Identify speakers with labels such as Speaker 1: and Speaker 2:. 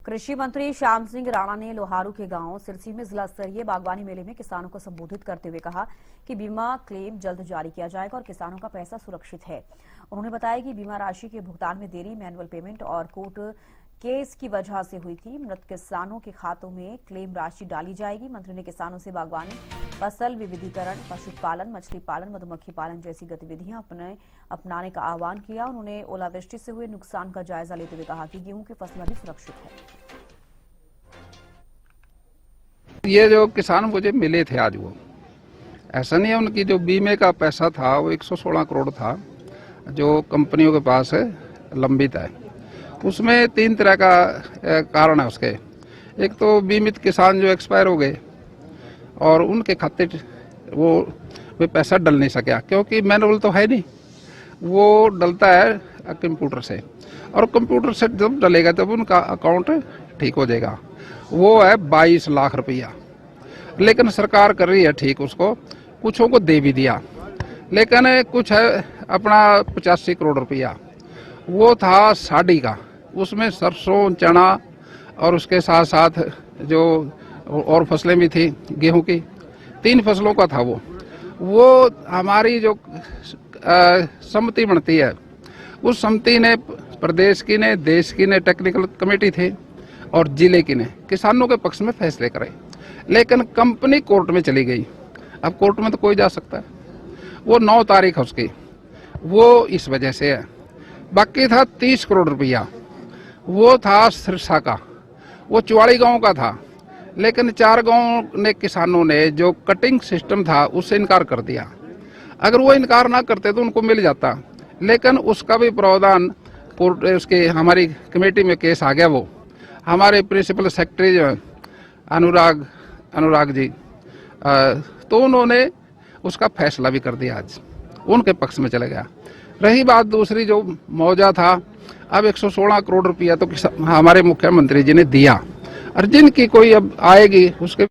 Speaker 1: कृषि मंत्री श्याम सिंह राणा ने लोहारू के गांव सिरसी में जिला स्तरीय बागवानी मेले में किसानों को संबोधित करते हुए कहा कि बीमा क्लेम जल्द जारी किया जाएगा और किसानों का पैसा सुरक्षित है। उन्होंने बताया कि बीमा राशि के भुगतान में देरी, मैनुअल पेमेंट और कोर्ट केस की वजह से हुई थी। मृत किसानों के खातों में क्लेम राशि डाली जाएगी। मंत्री ने किसानों से बागवानी, फसल विविधीकरण, पशुपालन, मछली पालन, मधुमक्खी पालन जैसी गतिविधियां अपनाने का आह्वान किया। उन्होंने ओलावृष्टि से हुए नुकसान का जायजा लेते हुए कहा कि गेहूं की फसल भी सुरक्षित है।
Speaker 2: ये जो किसान मुझे मिले थे आज, वो ऐसा नहीं है, उनकी जो बीमे का पैसा था वो 116 करोड़ था जो कंपनियों के पास लंबित है। उसमें 3 तरह का कारण है उसके। एक तो बीमित किसान जो एक्सपायर हो गए और उनके खाते वो पैसा डल नहीं सका, क्योंकि मैनुअल तो है नहीं, वो डलता है कंप्यूटर से, और कंप्यूटर से जब डलेगा तब उनका अकाउंट ठीक हो जाएगा। वो है 22 लाख रुपया, लेकिन सरकार कर रही है ठीक उसको, कुछों को दे भी दिया, लेकिन कुछ है अपना 85 करोड़ रुपया वो था साड़ी का, उसमें सरसों, चना और उसके साथ साथ जो और फसलें भी थी, गेहूं की 3 फसलों का था वो हमारी जो समिति बनती है, उस समिति ने प्रदेश की ने, देश की ने, टेक्निकल कमेटी थी और जिले की ने किसानों के पक्ष में फैसले करे, लेकिन कंपनी कोर्ट में चली गई। अब कोर्ट में तो कोई जा सकता है, वो 9 तारीख है उसकी, वो इस वजह से है। बाकी था 30 करोड़ रुपया, वो था सिरसा का, वो चुवाड़ी गांव का था, लेकिन 4 गांव ने किसानों ने जो कटिंग सिस्टम था उससे इनकार कर दिया। अगर वो इनकार ना करते तो उनको मिल जाता, लेकिन उसका भी प्रावधान कोर्ट उसके हमारी कमेटी में केस आ गया। वो हमारे प्रिंसिपल सेक्रेटरी जो अनुराग जी, तो उन्होंने उसका फैसला भी कर दिया, आज उनके पक्ष में चला गया। रही बात दूसरी, जो मौजा था, अब 116 करोड़ रुपया तो हमारे मुख्यमंत्री जी ने दिया, और जिनकी कोई अब आएगी उसके